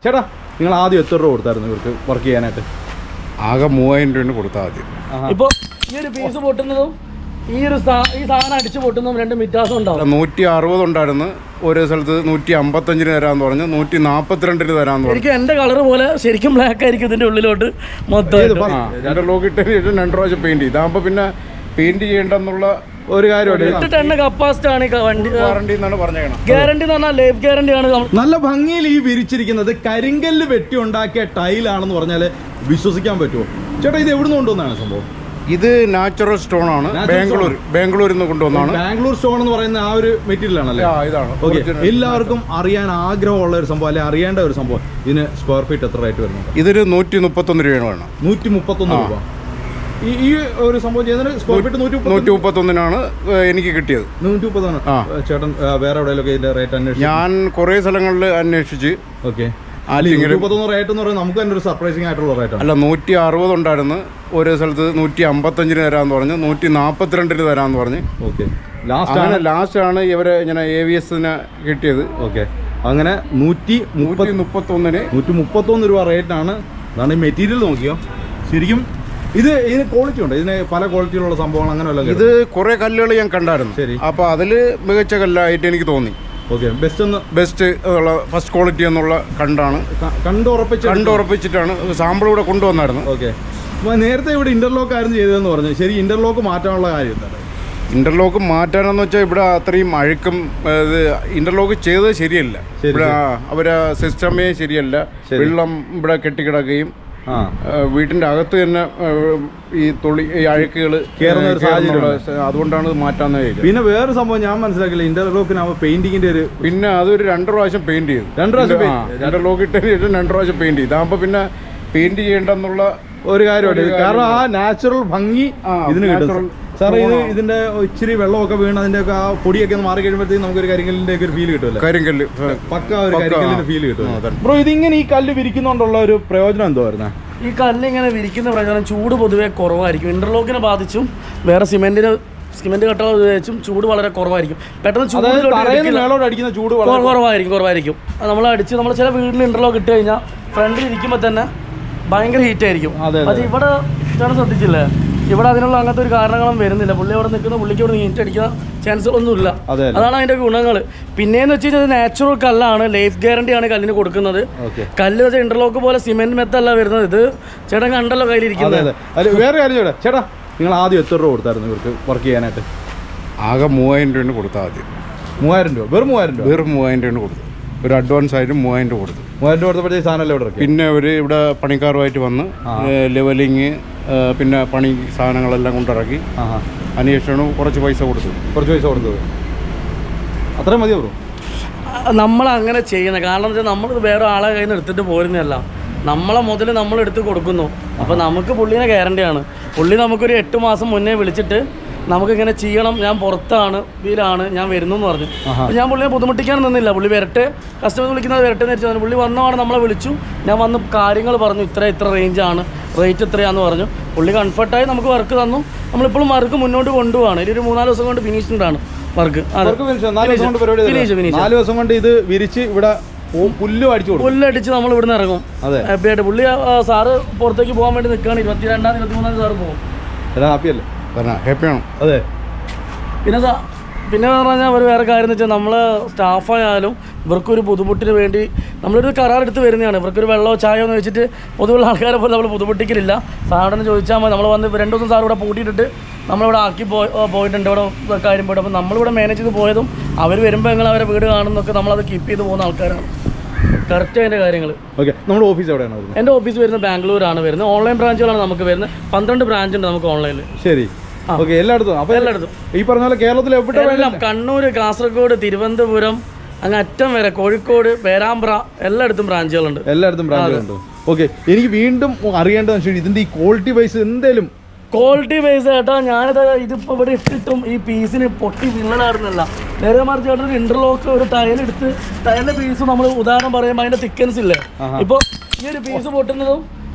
ചേട്ടാ നിങ്ങൾ ആദ്യം എത്ര രൂപ കൊടുത്തായിരുന്നു ഇവർക്ക് വർക്ക് ചെയ്യാനായിട്ട്? ആകെ 3000 രൂപ കൊടുത്താൽ ആദ്യം. ഇപ്പോൾ ഈ ഒരു പീസ് പൊട്ടുന്നതും ഈ സാധനം അടിച്ചു പൊട്ടുന്നതും രണ്ടും വ്യത്യാസം ഉണ്ടാവും. 160 ഉണ്ടായിരുന്നു, ഒരു സ്ഥലത്ത് 155 തരാമെന്ന് പറഞ്ഞു, 142 തരാമെന്ന് പറഞ്ഞു. എനിക്ക് എൻ്റെ കളർ പോലെ ശരിക്കും ബ്ലാക്ക് ആയിരിക്കും ഇതിൻ്റെ ഉള്ളിലോട്ട് മൊത്തം. ഇന്റർലോക്ക് ഇട്ടതിന് ശേഷം 2 പ്രാവശ്യം പെയിന്റ് ചെയ്തു. ഇതാകുമ്പോൾ പിന്നെ പെയിന്റ് ചെയ്യേണ്ടെന്നുള്ള ഒരു കാര്യമാണ്. 8 ടൺ കപ്പാസിറ്റി ആണ് വണ്ടി. ഗ്യാരണ്ടി എന്നാണ് പറഞ്ഞേക്കണം. ഗ്യാരണ്ടി എന്ന് പറഞ്ഞാൽ ലൈഫ് ഗ്യാരണ്ടി ആണ്. നല്ല ഭംഗിയിൽ ഈ വിരിച്ചിരിക്കുന്നത് കരിങ്കല്ല് വെട്ടി ഉണ്ടാക്കിയ ടൈലാണെന്ന് പറഞ്ഞാൽ വിശ്വസിക്കാൻ പറ്റുമോ ചേട്ടാ? ഇത് എവിടുന്ന് കൊണ്ടുവന്നാണ് സംഭവം? ഇത് നാച്ചുറൽ സ്റ്റോൺ ആണ്, ബാംഗ്ലൂരിൽ നിന്ന് കൊണ്ടുവന്നാണ്. ബാംഗ്ലൂർ സ്റ്റോൺ എന്ന് പറയുന്ന ആ ഒരു മെറ്റീരിയൽ ആണല്ലേ? ഇതാണ്. ഓക്കെ, എല്ലാവർക്കും അറിയാൻ ആഗ്രഹമുള്ള ഒരു സംഭവം, അല്ലെ അറിയേണ്ട ഒരു സംഭവം. ഇതിന് സ്ക്വയർ ഫീറ്റ് എത്ര റേറ്റ് വരുന്നുണ്ട്? ഇതൊരു 131 രൂപയാണ് വേണം. 131 രൂപ. ഈ ഒരു സംഭവം ചെയ്യുന്നതിന് സ്ക്വയർ ഫീറ്റ് 131 എനിക്ക് കിട്ടിയത്. 130. ചേട്ടൻ വേറെ എവിടെയൊക്കെ ഇതിന്റെ റേറ്റ് അന്വേഷിച്ചു? ഞാൻ കുറെ സ്ഥലങ്ങളിൽ അന്വേഷിച്ച്. ഓക്കെ, 131 റേറ്റ് എന്ന് പറയുന്നത് നമുക്ക് തന്നെ ഒരു സർപ്രൈസിംഗ് ആയിട്ടുള്ള റേറ്റ് അല്ല. 160 ഉണ്ടായിരുന്നു, ഒരു സ്ഥലത്ത് 155 തരാമെന്ന് പറഞ്ഞു, 142 തരാമെന്ന് പറഞ്ഞു. ഓക്കെ, ലാസ്റ്റ് ആണ് ഇവരെ ഇങ്ങനെ AVS കിട്ടിയത്. ഓക്കെ, അങ്ങനെ 131 രൂപ റേറ്റാണ്. അതാണ് ഈ മെറ്റീരിയൽ. നോക്കിയോ, ശരിക്കും ഇതിന് ക്വാളിറ്റി ഉണ്ട്. ഇതിന് പല ക്വാളിറ്റിയിലുള്ള സംഭവങ്ങൾ അങ്ങനെയല്ല. ഇത് കുറെ കല്ലുകൾ ഞാൻ കണ്ടായിരുന്നു. ശരി, അപ്പോൾ അതിൽ മികച്ച കല്ലായിട്ട് എനിക്ക് തോന്നി. ഓക്കെ, ബെസ്റ്റ് ഉള്ള ഫസ്റ്റ് ക്വാളിറ്റി എന്നുള്ള കണ്ടുറപ്പിച്ചിട്ടാണ് സാമ്പിൾ ഇവിടെ കൊണ്ടുവന്നായിരുന്നു. ഓക്കെ, നേരത്തെ ഇവിടെ ഇന്റർലോക്ക് ആയിരുന്നു ചെയ്തതെന്ന് പറഞ്ഞു. ശരി, ഇന്റർലോക്ക് മാറ്റാനുള്ള കാര്യം എന്താണ്? ഇന്റർലോക്ക് മാറ്റാനെന്ന് വെച്ചാൽ ഇവിടെ അത്രയും അഴുക്കും ഇന്റർലോക്ക് ചെയ്തത് ശരിയല്ല. ഇവിടെ അവരെ സിസ്റ്റമേ ശരിയല്ല. വെള്ളം ഇവിടെ കെട്ടിക്കിടക്കുകയും വീട്ടിന്റെ അകത്ത് തന്നെ ഈ അഴുക്കുകൾ കയറുന്ന ഒരു സാഹചര്യം. അതുകൊണ്ടാണ് മാറ്റാന്ന് കഴിയുന്നത്. പിന്നെ വേറെ സംഭവം ഞാൻ മനസ്സിലാക്കില്ല, ഇന്റർലോക്കിന് പെയിന്റിങ്ങിന്റെ ഒരു പിന്നെ അതൊരു 2 പ്രാവശ്യം പെയിന്റ് ചെയ്തു. ഇന്റർലോക്ക് ഇട്ടതിന് ശേഷം 2 പ്രാവശ്യം പെയിന്റ് ചെയ്തു. ഇതാകുമ്പോൾ പിന്നെ പെയിന്റ് ചെയ്യേണ്ടെന്നുള്ള ഒരു കാര്യമാണ്. കാരണം ആ നാച്ചുറൽ ഭംഗി ഇതിന് കിട്ടും. സാറേ, ഇതിന്റെ ഇച്ചിരി വെള്ളമൊക്കെ വീണ് അതിന്റെ ആ പൊടിയൊക്കെ ഒന്ന് മാറി കഴിയുമ്പോഴത്തേക്കും നമുക്കൊരു കരിങ്കല്ലിന്റെ ഒരു ഫീൽ കിട്ടുമല്ലോ. കരിങ്കല്ല് പക്ക ഒരു കരിങ്കല്ലിന്റെ ഫീൽ കിട്ടും. ബ്രോ, ഇതിങ്ങനെ ഈ കല്ല് വിരിക്കുന്നോണ്ടുള്ള ഒരു പ്രയോജനം എന്തോ വരുന്നത്? ഈ കല്ല് ഇങ്ങനെ വിരിക്കുന്ന പ്രയോജനം ചൂട് പൊതുവെ കുറവായിരിക്കും. ഇന്റർലോക്കിനെ ബാധിച്ചും വേറെ സിമെന്റ് കട്ടകൾ ഉപയോഗിച്ചും ചൂട് വളരെ കുറവായിരിക്കും. പെട്ടെന്ന് ചൂട് കുറവായിരിക്കും. നമ്മൾ ചില വീട്ടിൽ ഇന്റർലോക്ക് ഇട്ട് കഴിഞ്ഞാൽ ഫ്രണ്ടിൽ ഇരിക്കുമ്പോൾ തന്നെ ഭയങ്കര ഹീറ്റ് ആയിരിക്കും. അത് ഇവിടെ ശ്രദ്ധിച്ചില്ലേ, ഇവിടെ അതിനുള്ള അങ്ങനത്തെ ഒരു കാരണങ്ങളും വരുന്നില്ല. പുള്ളി അവിടെ നിൽക്കുന്ന പുള്ളിക്ക് ഇവിടെ ഹീറ്റ് അടിക്കുന്ന ചാൻസുകളൊന്നുമില്ല. അതാണ് അതിന്റെ ഗുണങ്ങൾ. പിന്നെയെന്ന് വെച്ച് കഴിഞ്ഞാൽ നാച്ചുറൽ കല്ലാണ്, ലൈഫ് ഗ്യാരണ്ടി ആണ് കല്ലിന് കൊടുക്കുന്നത്. കല്ല് വെച്ചാൽ ഇന്റർലോക്ക് പോലെ സിമെന്റ് മെത്തല്ല വരുന്നത്. ഇത് ചേട്ടൻ കണ്ടല്ലോ കയ്യിലിരിക്കുന്നത്. വേറെ കാര്യം ചേട്ടാ, നിങ്ങൾ ആദ്യം എത്ര രൂപ കൊടുത്തായിരുന്നു ഇവർക്ക് വർക്ക് ചെയ്യാനായിട്ട്? ആകെ 3000 രൂപ കൊടുത്താൽ ആദ്യം. 3000 രൂപ? വെറും 3000 രൂപ കൊടുത്തു. ഒരു അഡ്വാൻസ് ആയിട്ട് 3000 രൂപ കൊടുത്തു. 3000 രൂപ കൊടുത്തപ്പോഴത്തേക്ക് സാധനം ഇവിടെ പിന്നെ ഇവിടെ പണിക്കാരുമായിട്ട് വന്ന് ലെവലിങ് പിന്നെ പണി സാധനങ്ങളെല്ലാം കൊണ്ടിറക്കി അതിനുശേഷമാണ് കുറച്ച് പൈസ കൊടുത്തത്. അത്രയും മതിയോ ബ്രോ? നമ്മളങ്ങനെ ചെയ്യുന്നത് കാരണം എന്താ വെച്ചാൽ നമ്മൾ വേറെ ആളെ കയ്യിൽ നിന്ന് എടുത്തിട്ട് പോരുന്നതല്ല. നമ്മളെ മുതൽ നമ്മൾ എടുത്ത് കൊടുക്കുന്നു. അപ്പോൾ നമുക്ക് പുള്ളിനെ ഗ്യാരണ്ടിയാണ്. പുള്ളി നമുക്കൊരു 8 മാസം മുന്നേ വിളിച്ചിട്ട് നമുക്കിങ്ങനെ ചെയ്യണം, ഞാൻ പുറത്താണ്, ഇതിലാണ്, ഞാൻ വരുന്നു എന്ന് പറഞ്ഞു. അപ്പോൾ ഞാൻ പുള്ളിയെ ബുദ്ധിമുട്ടിക്കാൻ നിന്നില്ല. പുള്ളി വരട്ടെ, കസ്റ്റമർ വിളിക്കുന്നത് വരട്ടെ എന്ന് വെച്ചാൽ പുള്ളി വന്നതാണ് നമ്മളെ വിളിച്ചു. ഞാൻ വന്ന് കാര്യങ്ങൾ പറഞ്ഞു, ഇത്ര റേഞ്ചാണ്, റേറ്റ് എത്രയാണെന്ന് പറഞ്ഞു. പുള്ളി കംഫർട്ടായി നമുക്ക് വർക്ക് തന്നു. നമ്മളിപ്പോഴും വർക്ക് മുന്നോട്ട് കൊണ്ടുപോവാണ്. ഒരു 3-4 ദിവസം കൊണ്ട് ഫിനിഷ്ഡ് ആണ് വർക്ക്. 4 ദിവസം കൊണ്ട് ഇത് വിരിച്ച് ഇവിടെ പുല്ലടിച്ച് നമ്മൾ ഇവിടുന്ന് ഇറങ്ങും ഹാപ്പിയായിട്ട്. പുള്ളി സാറ് പുറത്തേക്ക് പോകാൻ വേണ്ടി നിൽക്കുകയാണ്. 22-ാം 23-ാം സാറ് പോകും. ഹാപ്പിയല്ലേ? ഹാപ്പിയാണ്. അതെ. പിന്നെ പറഞ്ഞാൽ ഒരു വേറെ കാര്യം എന്ന് വെച്ചാൽ നമ്മൾ സ്റ്റാഫായാലും ഇവർക്കൊരു ബുദ്ധിമുട്ടിന് വേണ്ടി നമ്മളൊരു കരാറെടുത്ത് വരുന്നതാണ്. ഇവർക്കൊരു വെള്ളമോ ചായയോ എന്ന് വെച്ചിട്ട് പൊതുവുള്ള ആൾക്കാരെ പോലെ നമ്മൾ ബുദ്ധിമുട്ടിക്കലില്ല. സാറിന് ചോദിച്ചാൽ മതി. നമ്മൾ വന്ന് 2 ദിവസം സാർ ഇവിടെ പൂട്ടിയിട്ടിട്ട് നമ്മളിവിടെ ആക്കി പോയിട്ടുണ്ട്. ഇവിടെ കാര്യം പോയിട്ട് അപ്പോൾ നമ്മളിവിടെ മാനേജ് ചെയ്ത് പോയതും അവർ വരുമ്പോൾ ഞങ്ങൾ അവരെ വീട് കാണുന്നൊക്കെ നമ്മളത് കീപ്പ് ചെയ്ത് പോകുന്ന ആൾക്കാരാണ്. കറക്റ്റ് അതിൻ്റെ കാര്യങ്ങൾ. ഓക്കെ, നമ്മുടെ ഓഫീസ് എവിടെയാണ്? എൻ്റെ ഓഫീസ് വരുന്നത് ബാംഗ്ലൂരാണ് വരുന്നത്. ഓൺലൈൻ ബ്രാഞ്ചുകളാണ് നമുക്ക് വരുന്നത്. 12 ബ്രാഞ്ച് ഉണ്ട് നമുക്ക് ഓൺലൈനിൽ. ശരി, എല്ലായിടത്തും ഈ പറഞ്ഞ പോലെ കേരളത്തിൽ എല്ലാം കണ്ണൂർ, കാസർഗോഡ്, തിരുവനന്തപുരം, അങ്ങ് അറ്റം വരെ, കോഴിക്കോട്, പേരാമ്പ്ര എല്ലായിടത്തും ബ്രാഞ്ചുകളുണ്ട്. ഓക്കെ, എനിക്ക് വീണ്ടും അറിയേണ്ടത് ഇതിന്റെ ഈ ക്വാളിറ്റി വൈസ് എന്തേലും ക്വാളിറ്റി വൈസ് ചേട്ടാ, ഞാനിത് ഇതിപ്പോൾ ഇവിടെ ഇട്ടിട്ടും ഈ പീസിന് പൊട്ടി വിള്ളലായിരുന്നില്ല. നേരെ മറിച്ച് ചേട്ടൻ ഇന്റർലോക്ക് ഒരു ടൈലെടുത്ത് ടൈലിന്റെ പീസ് നമ്മൾ ഉദാഹരണം പറയുമ്പോൾ അതിന്റെ തിക്കൻസ് ഇല്ലേ, ഇപ്പോൾ ഈ ഒരു പീസ് പൊട്ടുന്നതും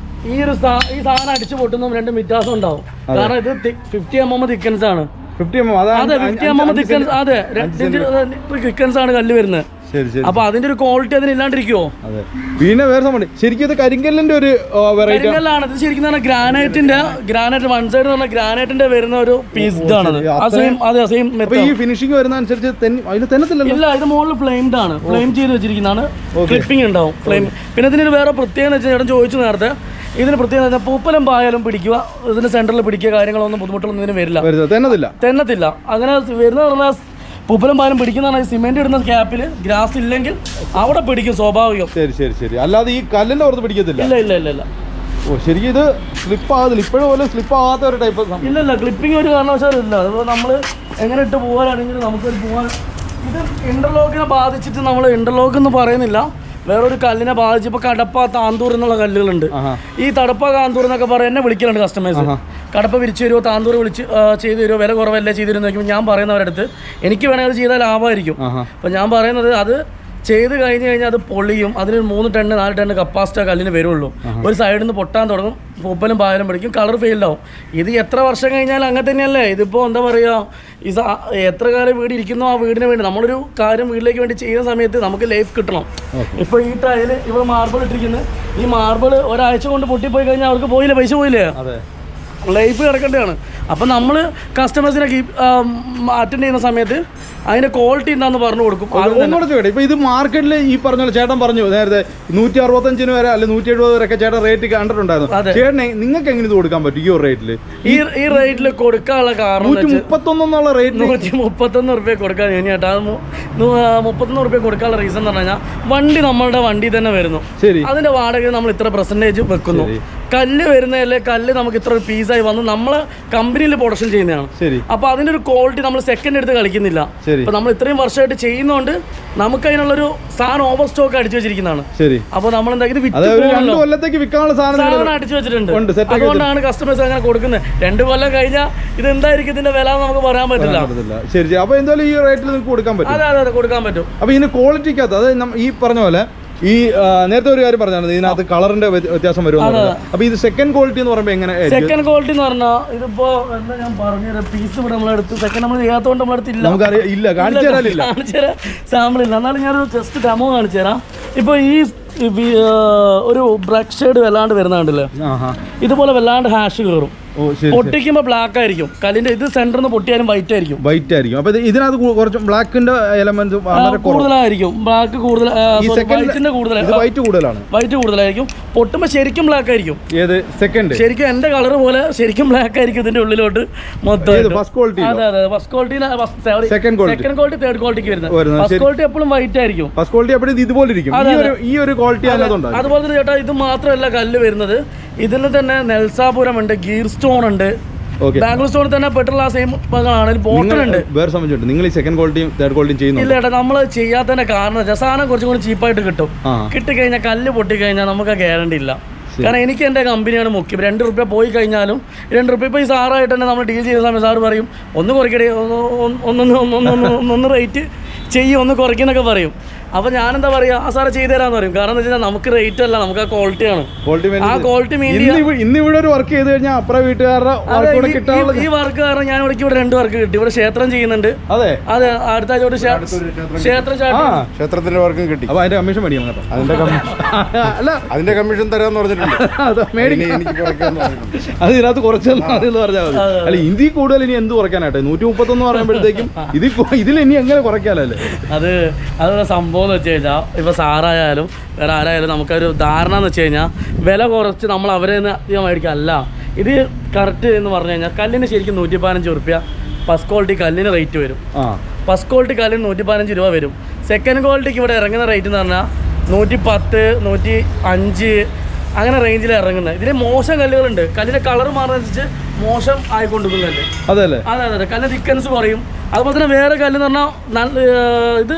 ഈ സാധനം അടിച്ചു പൊട്ടുന്നതും രണ്ടും വ്യത്യാസം ഉണ്ടാവും. കാരണം ഇത് 50 mm തിക്കൻസ് ആണ്. 50 mm? അതെ, 50 mm തിക്കൻസ്. അതെ, 2 ഇഞ്ച് തിക്കൻസ് ആണ് കല്ല് വരുന്നത്. ശരി ശരി. അപ്പൊ അതിന്റെ ഒരു ക്വാളിറ്റി അതിനില്ലാണ്ടിരിക്കുവോ? അതെ. പിന്നെ വേറെ സംഭവം ശരിക്കും ഇത് കരിങ്കല്ലിന്റെ ഒരു വെറൈറ്റി കരിങ്കല്ലാണ് ഇത്. ശരിക്കും ഗ്രാനൈറ്റ് വൺ സൈഡ് എന്ന് പറഞ്ഞാൽ ഗ്രാനൈറ്റിന്റെ വരുന്ന ഒരു പീസ് ഇതാണത്. സെയിം. ഈ ഫിനിഷിംഗ് വരുന്ന അനുസരിച്ച് അതിന് തെന്നത്തില്ലല്ലോ. ഇല്ല, ഇത് മുകളിൽ ഫ്ലെയിംഡ് ആണ്, ഫ്ലെയിം ചെയ്ത് വെച്ചിരിക്കുന്നതാണ്. ക്ലിപ്പിംഗ് ഉണ്ടാവും ഫ്ലെയിം. പിന്നെ ഇതിന് വേറെ പ്രത്യേകത വെച്ചാൽ ചേട്ടൻ ചോദിച്ചു നേരത്തെ, ഇതിന് പ്രത്യേകത പൂപ്പലും പായാലും പിടിക്കുക, ഇതിന് സെന്ററിൽ പിടിക്കുക, കാര്യങ്ങളൊന്നും ബുദ്ധിമുട്ടൊന്നും ഇതിന് വരില്ല, തെന്നത്തില്ല. അങ്ങനെ വരുന്ന പറഞ്ഞാൽ പൂപ്പലും പാലും പിടിക്കുന്ന സിമെന്റ് ഇടുന്ന ക്യാപ്പിൽ ഗ്രാസ് ഇല്ലെങ്കിൽ അവിടെ പിടിക്കും, സ്വാഭാവികം. ശരി ശരി ശരി. അല്ലാതെ ഈ കല്ലിന്റെ പുറത്ത് പിടിക്കത്തില്ല. ഇല്ല ഇല്ല ഇല്ല ഇല്ല. ഓ ശരിക്കും ഇത് സ്ലിപ്പ് ആകത്തില്ല, ഇപ്പോഴും പോലും സ്ലിപ്പ് ആകാത്ത ഒരു ടൈപ്പ്. ഇല്ല ക്ലിപ്പിംഗ് ഒരു കാരണവശാലും ഇല്ല. അതുപോലെ നമ്മൾ എങ്ങനെ ഇട്ട് പോകാനാണെങ്കിൽ നമുക്കൊരു പോകാൻ. ഇത് ഇന്റർലോക്കിനെ ബാധിച്ചിട്ട് നമ്മൾ ഇന്റർലോക്ക് എന്ന് പറയുന്നില്ല, വേറൊരു കല്ലിനെ ബാധിച്ച്. ഇപ്പോൾ കടപ്പ താന്തൂർ എന്നുള്ള കല്ലുകളുണ്ട്. ഈ തടപ്പ താന്തൂർ എന്നൊക്കെ പറയാൻ എന്നെ വിളിക്കലുണ്ട് കസ്റ്റമേഴ്സ്. കടപ്പ വിരിച്ചു തരുമോ, താന്തൂർ വിളിച്ച് ചെയ്ത് തരുമോ, വില കുറവല്ലേ ചെയ്തു തരുമെന്ന് നോക്കുമ്പോൾ ഞാൻ പറയുന്നവരുടെ അടുത്ത് എനിക്ക് വേണമെങ്കിൽ അത് ചെയ്താൽ ലാഭമായിരിക്കും. അപ്പോൾ ഞാൻ പറയുന്നത് അത് ചെയ്ത് കഴിഞ്ഞ് കഴിഞ്ഞാൽ അത് പൊളിയും. അതിന് 3 ടൺ 4 ടൺ കപ്പാസിറ്റി കല്ലിന് വരുള്ളൂ. ഒരു സൈഡിൽ നിന്ന് പൊട്ടാൻ തുടങ്ങും, പൂപ്പലും പായലും പിടിക്കും, കളർ ഫെയിൽഡാവും. ഇത് എത്ര വർഷം കഴിഞ്ഞാൽ അങ്ങനെ തന്നെയല്ലേ. ഇതിപ്പോൾ എന്താ പറയുക, എത്ര കാലം വീട് ഇരിക്കുന്നോ ആ വീടിന് വേണ്ടി നമ്മളൊരു കാര്യം വീട്ടിലേക്ക് വേണ്ടി ചെയ്യുന്ന സമയത്ത് നമുക്ക് ലൈഫ് കിട്ടണം. ഇപ്പോൾ ഈ ടൈല് ഇവിടെ മാർബിൾ ഇട്ടിരിക്കുന്നത്, ഈ മാർബിൾ ഒരാഴ്ച കൊണ്ട് പൊട്ടിപ്പോയി കഴിഞ്ഞാൽ അവർക്ക് പോയില്ലേ, പൈസ പോയില്ലേ, ലൈഫ് കിടക്കേണ്ടതാണ്. അപ്പം നമ്മൾ കസ്റ്റമേഴ്സിനെ അറ്റൻഡ് ചെയ്യുന്ന സമയത്ത് അതിന്റെ ക്വാളിറ്റി എന്താന്ന് പറഞ്ഞു കൊടുക്കും. ഇപ്പൊ ഇത് മാർക്കറ്റിൽ ഈ പറഞ്ഞ ചേട്ടൻ പറഞ്ഞു നേരത്തെ 165 വരെ അല്ലെ 170 വരെയൊക്കെ ചേട്ടൻ റേറ്റ് കണ്ടിട്ടുണ്ടായിരുന്നു. ചേട്ടനെ നിങ്ങൾക്ക് എങ്ങനെ ഇത് കൊടുക്കാൻ പറ്റും ഈ ഒരു റേറ്റില്? ഈ റേറ്റിൽ കൊടുക്കാനുള്ള കാരണം 131 റേറ്റ്, 131 റുപ്യ കൊടുക്കാൻ ചേട്ടാ. 131 റുപ്യ കൊടുക്കാനുള്ള റീസൺ എന്ന് പറഞ്ഞു കഴിഞ്ഞാൽ വണ്ടി നമ്മളുടെ വണ്ടി തന്നെ വരുന്നു. ശരി. അതിന്റെ വാടക നമ്മൾ ഇത്ര പെർസെന്റേജ് വെക്കുന്നു. കല്ല് വരുന്നതല്ലേ, കല്ല് നമുക്ക് ഇത്ര പീസായി വന്ന് നമ്മള് കമ്പനിയിൽ പ്രൊഡക്ഷൻ ചെയ്യുന്നതാണ്. അപ്പൊ അതിന്റെ ഒരു ക്വാളിറ്റി നമ്മൾ സെക്കൻഡ് എടുത്ത് കളിക്കുന്നില്ല. അപ്പൊ നമ്മൾ ഇത്രയും വർഷമായിട്ട് ചെയ്യുന്നതുകൊണ്ട് നമുക്ക് അതിനുള്ളൊരു സാധനം ഓവർ സ്റ്റോക്ക് അടിച്ചു വെച്ചിരിക്കുന്നതാണ്. അപ്പൊ നമ്മൾ എന്താ ഇത് സാധനം അടിച്ചു വെച്ചിട്ടുണ്ട്. അതുകൊണ്ടാണ് കസ്റ്റമേഴ്സ് അങ്ങനെ കൊടുക്കുന്നത്. 2 കൊല്ലം കഴിഞ്ഞാൽ ഇത് എന്തായിരിക്കും ഇതിന്റെ വില നമുക്ക് പറയാൻ പറ്റില്ല. ശരി. അപ്പൊ എന്തായാലും ഈ റേറ്റിൽ നിങ്ങൾക്ക് കൊടുക്കാൻ പറ്റും. അതെ കൊടുക്കാൻ പറ്റും. അപ്പൊ ഇതിന് ക്വാളിറ്റിക്കകത്ത് അത് ഈ പറഞ്ഞ പോലെ ഈ നേരത്തെ ഒരു കാര്യം പറഞ്ഞാൽ ഇതിനകത്ത് കളറിന്റെ വ്യത്യാസം വരും. അപ്പൊ ഇത് സെക്കൻഡ് ക്വാളിറ്റി എന്ന് പറയുമ്പോൾ എങ്ങനെ? സെക്കൻഡ് ക്വാളിറ്റി എന്ന് പറഞ്ഞാൽ ഇതിപ്പോ എന്താ ഞാൻ പറഞ്ഞത്, പീസ് ഇവിടെ നമ്മളെടുത്ത് സെക്കൻഡ് നമ്മൾ ചെയ്യാത്തതുകൊണ്ട് നമ്മളെടുത്തില്ല, നമുക്കറിയില്ല, കാണിച്ചു തരാം സാമ്പിൾ ഇല്ല. എന്നാലും ഞാനൊരു ജസ്റ്റ് ഡെമോ കാണിച്ചു തരാം. ഇപ്പൊ ഈ ഒരു ബ്ലാക്ക് ഷെയ്ഡ് വല്ലാണ്ട് വരുന്നുണ്ടല്ലേ, ഇതുപോലെ വല്ലാണ്ട് ഹാഷ് കയറും. പൊട്ടിക്കുമ്പോ ബ്ലാക്ക് ആയിരിക്കും കല്ലിന്റെ. ഇത് സെന്ററിൽ നിന്ന് പൊട്ടിയാലും വൈറ്റ് ആയിരിക്കും. അപ്പൊ ഇതിനകത്ത് കുറച്ച് ബ്ലാക്കിന്റെ എലമെന്റ് കൂടുതലായിരിക്കും. ബ്ലാക്ക് കൂടുതൽ, വൈറ്റ് കൂടുതലായിരിക്കും. പൊട്ടുമ്പോ ശരിക്കും ബ്ലാക്ക് ആയിരിക്കും. ശരിക്കും എന്റെ കളർ പോലെ ശരിക്കും ബ്ലാക്ക് ആയിരിക്കും ഇതിന്റെ ഉള്ളിലോട്ട് മൊത്തം. അതെ first quality, second quality, third ക്വാളിറ്റിക്ക് വരുന്നത്. ഫസ്റ്റ് ക്വാളിറ്റി എപ്പോഴും വൈറ്റ് ആയിരിക്കും. ഫസ്റ്റ് ക്വാളിറ്റി എപ്പോഴും ഇതുപോലെ ഇരിക്കും. ഈ ഒരു ക്വാളിറ്റി അതുപോലെ തന്നെ ചേട്ടാ, ഇത് മാത്രമല്ല കല്ല് വരുന്നത്, ഇതിൽ തന്നെ നെൽസാപുരം ഉണ്ട്, ഗീർ സ്റ്റോൺ ഉണ്ട്, ബാംഗ്ലൂർ സ്റ്റോണിൽ തന്നെ പെട്രോൾ ആ സെയിം ആണ്, ബോട്ടൺ ഉണ്ട്. വേറെ സംബന്ധിച്ചിട്ട് നിങ്ങൾ ഈ സെക്കൻഡ് ക്വാളിറ്റിയും തേർഡ് ക്വാളിറ്റിയും ചെയ്യുന്നു? ഇല്ല ചേട്ടാ, നമ്മൾ ചെയ്യാത്തതിന്റെ കാരണം സാധനം കുറച്ചും കൂടി ചീപ്പായിട്ട് കിട്ടും. കിട്ടിക്കഴിഞ്ഞാൽ കല്ല് പൊട്ടിക്കഴിഞ്ഞാൽ നമുക്ക് ഗ്യാരണ്ടി ഇല്ല. കാരണം എനിക്ക് എൻ്റെ കമ്പനിയാണ് മുഖ്യം. 2 റുപ്യ പോയി കഴിഞ്ഞാലും 2 റുപ്യ ഇപ്പോൾ ഈ സാറായിട്ട് തന്നെ നമ്മൾ ഡീൽ ചെയ്യുന്ന സമയത്ത് സാറ് പറയും ഒന്ന് കുറയ്ക്കടേ, ഒന്ന് റേറ്റ് ചെയ്യും, ഒന്ന് കുറയ്ക്കുന്നൊക്കെ പറയും. അപ്പോൾ ഞാനെന്താ പറയുക, ആ സാറ് ചെയ്തു തരാമെന്ന് പറയും. കാരണം എന്താ വെച്ചാൽ നമുക്ക് റേറ്റ് അല്ല, നമുക്ക് ആ ക്വാളിറ്റിയാണ്. ആ ക്വാളിറ്റി ഇന്നിവിടെ ഒരു വർക്ക് ചെയ്ത് കഴിഞ്ഞാൽ അപ്പുറം വീട്ടുകാരുടെ ഈ വർക്ക് കാരണം ഞാൻ ഇവിടെ 2 വർക്ക് കിട്ടി. ഇവിടെ ക്ഷേത്രം ചെയ്യുന്നുണ്ട്. അതെ അടുത്ത ആഴ്ച ക്ഷേത്രത്തിന്റെ വർക്കും കിട്ടി. അപ്പൊ അതിന്റെ കമ്മീഷൻ മേടിക്കണം. അതിന്റെ കമ്മീഷൻ തരാന്ന് പറഞ്ഞിട്ടുണ്ട്. അത് ഇതിനകത്ത് കുറച്ചെന്ന് പറഞ്ഞാൽ മതി. അല്ല ഇന്ത്യ കൂടുതൽ ഇനി എന്ത് കുറയ്ക്കാനായിട്ട് 131 പറയുമ്പോഴത്തേക്കും ഇതിൽ ഇനി എങ്ങനെ കുറയ്ക്കാനല്ലേ? അത് സംഭവം എന്ന് വെച്ച് കഴിഞ്ഞാൽ ഇപ്പോൾ സാറായാലും വേറെ ആരായാലും നമുക്കൊരു ധാരണ എന്ന് വെച്ച് കഴിഞ്ഞാൽ വില കുറച്ച് നമ്മൾ അവരെ നിന്ന് അധികം മേടിക്കല്ല. ഇത് കറക്റ്റ് എന്ന് പറഞ്ഞു കഴിഞ്ഞാൽ കല്ലിന് ശരിക്കും 115 റുപ്യ ഫസ്റ്റ് ക്വാളിറ്റി കല്ലിന് റേറ്റ് വരും. ഫസ്റ്റ് ക്വാളിറ്റി കല്ലിന് 115 രൂപ വരും. സെക്കൻഡ് ക്വാളിറ്റിക്ക് ഇവിടെ ഇറങ്ങുന്ന റേറ്റ് എന്ന് പറഞ്ഞാൽ 110, 105 അങ്ങനെ റേഞ്ചിൽ ഇറങ്ങുന്നത്. ഇതിന് മോശം കല്ലുകളുണ്ട്. കല്ലിൻ്റെ കളർ മാറുന്നതനുസരിച്ച് മോശം ആയിക്കൊണ്ടിരിക്കും കല്ല്. അതെ കല്ലിന് തിക്കൻസ് കുറയും. അതുപോലെ തന്നെ വേറെ കല്ലെന്ന് പറഞ്ഞാൽ ഇത്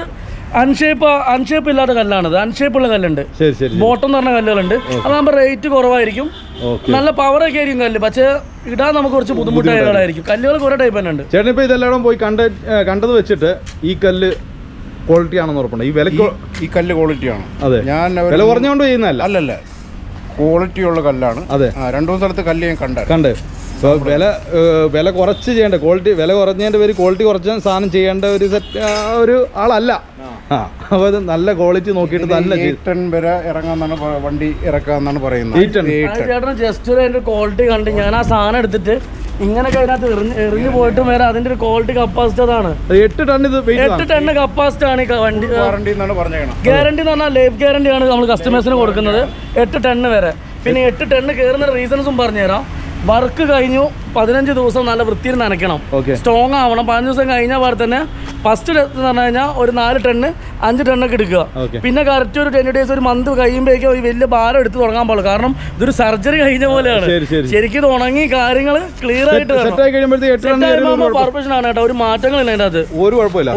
അൺഷേപ്പ് ഇല്ലാത്ത കല്ലാണത്. അൺഷേപ്പുള്ള കല്ലുണ്ട്, ബോട്ടം എന്ന് പറഞ്ഞ കല്ലുകളുണ്ട്. അതാകുമ്പോൾ റേറ്റ് കുറവായിരിക്കും, നല്ല പവറൊക്കെ ആയിരിക്കും കല്ല്. പക്ഷേ ഇടാൻ നമുക്ക് കുറച്ച് ബുദ്ധിമുട്ടായ കല്ലായിരിക്കും. കല്ലുകൾ കുറെ ടൈപ്പ് തന്നെ ഉണ്ട്. ചേട്ടൻ ഇപ്പോൾ ഇതെല്ലാം പോയി കണ്ടത് വെച്ചിട്ട് ഈ കല്ല് ക്വാളിറ്റി ആണെന്ന് ഉറപ്പുണ്ട്? ഈ കല്ല് ക്വാളിറ്റിയാണ്. അതെ, ഞാൻ വില കുറഞ്ഞുകൊണ്ട് ചെയ്യുന്നതല്ല. അല്ലല്ല, ക്വാളിറ്റി ഉള്ള കല്ലാണ്. അതെ, 2 സ്ഥലത്ത് കല്ല് ഞാൻ കണ്ട് അപ്പോൾ വില കുറച്ച് ചെയ്യേണ്ട ക്വാളിറ്റി, വില കുറഞ്ഞതിൻ്റെ പേര് ക്വാളിറ്റി കുറച്ച് സാധനം ചെയ്യേണ്ട ഒരു ഒരു ആളല്ല. അപ്പോൾ അത് നല്ല ക്വാളിറ്റി നോക്കിയിട്ട് തന്നെ ടൺ വരെ ഇറങ്ങാന്നാണ് വണ്ടി ഇറക്കാന്നാണ് പറയുന്നത്. ചേട്ടൻ ജസ്റ്റ് ഒരു അതിൻ്റെ ക്വാളിറ്റി കണ്ട് ഞാൻ ആ സാധനം എടുത്തിട്ട് ഇങ്ങനെയൊക്കെ അതിനകത്ത് എറിഞ്ഞു പോയിട്ടും വരെ അതിന്റെ ഒരു ക്വാളിറ്റി കപ്പാസിറ്റി അതാണ്. 8 ടൺ കപ്പാസിറ്റി ആണ് ഈ വണ്ടി. ഗ്യാരണ്ടി എന്ന് പറഞ്ഞാൽ ലൈഫ് ഗ്യാരണ്ടി ആണ് നമ്മൾ കസ്റ്റമേഴ്സിന് കൊടുക്കുന്നത് 8 ടണ്ണ് വരെ. പിന്നെ 8 ടണ്ണ് കയറുന്ന റീസൺസും പറഞ്ഞുതരാം. വർക്ക് കഴിഞ്ഞു 15 ദിവസം നല്ല വൃത്തിയിൽ നനയ്ക്കണം, സ്ട്രോങ് ആവണം. 15 ദിവസം കഴിഞ്ഞാൽ പോലെ തന്നെ ഫസ്റ്റ് എന്ന് പറഞ്ഞു കഴിഞ്ഞാൽ ഒരു 4 ടണ്ണ് 5 ടണ്ണൊക്കെ എടുക്കുക. പിന്നെ കറക്റ്റ് ഒരു 10 ഡേയ്സ് ഒരു മന്ത് കഴിയുമ്പോഴേക്കും ഒരു വലിയ ഭാരം എടുത്ത് തുടങ്ങാൻ പാടുള്ളൂ. കാരണം ഇതൊരു സർജറി കഴിഞ്ഞ പോലെയാണ്. ശരിക്കും ഇത് ഉണങ്ങി കാര്യങ്ങൾ ക്ലിയർ ആയിട്ട് പർപ്പഷൻ ആണ് കേട്ടോ. ഒരു മാറ്റങ്ങളില്ല അതിൻ്റെ അത്, ഒരു കുഴപ്പമില്ല.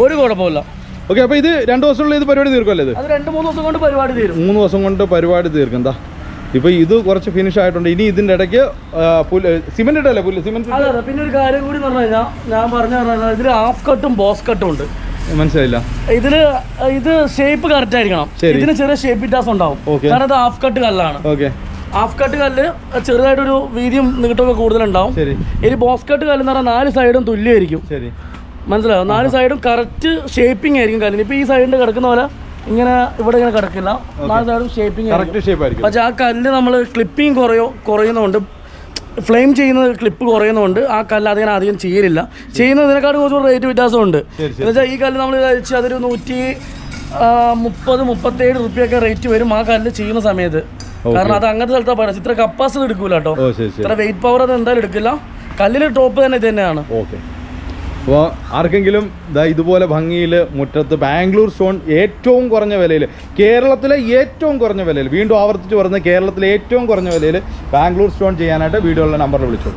ഓക്കെ, അപ്പോൾ ഇത് 2 ദിവസമുള്ള ഇത് പരിപാടി തീർക്കുമല്ലേ? ഇത് അത് 2-3 ദിവസം കൊണ്ട് പരിപാടി തീരും. 3 ദിവസം കൊണ്ട് പരിപാടി തീർക്കും. എന്താ ഇപ്പൊ ഇത് കുറച്ച് ഫിനിഷ് ആയിട്ടുണ്ട്. ഇനി ഇതിന്റെ ഇടയ്ക്ക് സിമെന്റ് ഇട്ടല്ലേ? സിമെന്റ്. അതെ. പിന്നെ ഒരു കാര്യം കൂടി പറഞ്ഞു കഴിഞ്ഞാൽ ഞാൻ പറഞ്ഞു ഇതിൽ ഹാഫ് കട്ടും ബോസ് കട്ടും ഉണ്ട്. മനസ്സിലായില്ല. ഇത് ഷേപ്പ് കറക്റ്റ് ആയിരിക്കണം. ഇതിന് ചെറിയ ഷേപ്പ് വ്യത്യാസം ഉണ്ടാവും. കാരണം ഇത് ഹാഫ് കട്ട് കല്ലാണ്. ഹാഫ് കട്ട് കല്ല് ചെറുതായിട്ടൊരു വീതിയും നീട്ടമൊക്കെ കൂടുതലുണ്ടാവും. ഇനി ബോസ് കട്ട് കല്ല് എന്ന് പറഞ്ഞാൽ 4 സൈഡും തുല്യമായിരിക്കും. മനസ്സിലാവും? 4 സൈഡും കറക്റ്റ് ഷേപ്പിംഗ് ആയിരിക്കും കല്ലിന്. ഇപ്പൊ ഈ സൈഡിൽ കിടക്കുന്ന പോലെ ഇങ്ങനെ ഇവിടെ ഇങ്ങനെ കിടക്കില്ല. 4 സൈഡും ഷേപ്പിംഗ് ആയിരിക്കും. പക്ഷെ ആ കല്ല് നമ്മൾ ക്ലിപ്പിംഗ് കുറയുന്നതുകൊണ്ട്, ഫ്ലെയിം ചെയ്യുന്നത് ക്ലിപ്പ് കുറയുന്നതുകൊണ്ട് ആ കല്ല് അധികം ചെയ്യലില്ല. ചെയ്യുന്നതിനെക്കാളും കുറച്ച് റേറ്റ് വ്യത്യാസമുണ്ട്. എന്നുവെച്ചാൽ ഈ കല്ല് നമ്മൾ കഴിച്ച് അതൊരു 130-137 റുപ്യൊക്കെ റേറ്റ് വരും ആ കല്ല് ചെയ്യുന്ന സമയത്ത്. കാരണം അത് അങ്ങനത്തെ സ്ഥലത്താണ് പറയുന്നത്. ഇത്ര കപ്പാസിറ്റി എടുക്കൂല കേട്ടോ, ഇത്ര വെയിറ്റ് പവർ അത് എന്തായാലും എടുക്കില്ല. കല്ലിൽ ടോപ്പ് തന്നെ ഇത് തന്നെയാണ്. അപ്പോൾ ആർക്കെങ്കിലും ഇതുപോലെ ഭംഗിയിൽ മുറ്റത്ത് ബാംഗ്ലൂർ സ്റ്റോൺ ഏറ്റവും കുറഞ്ഞ വിലയിൽ, കേരളത്തിലെ ഏറ്റവും കുറഞ്ഞ വിലയിൽ, വീണ്ടും ആവർത്തിച്ച് പറയുന്നത് കേരളത്തിലെ ഏറ്റവും കുറഞ്ഞ വിലയിൽ ബാംഗ്ലൂർ സ്റ്റോൺ ചെയ്യാനായിട്ട് വീഡിയോയിലുള്ള നമ്പറിൽ വിളിച്ചോളൂ.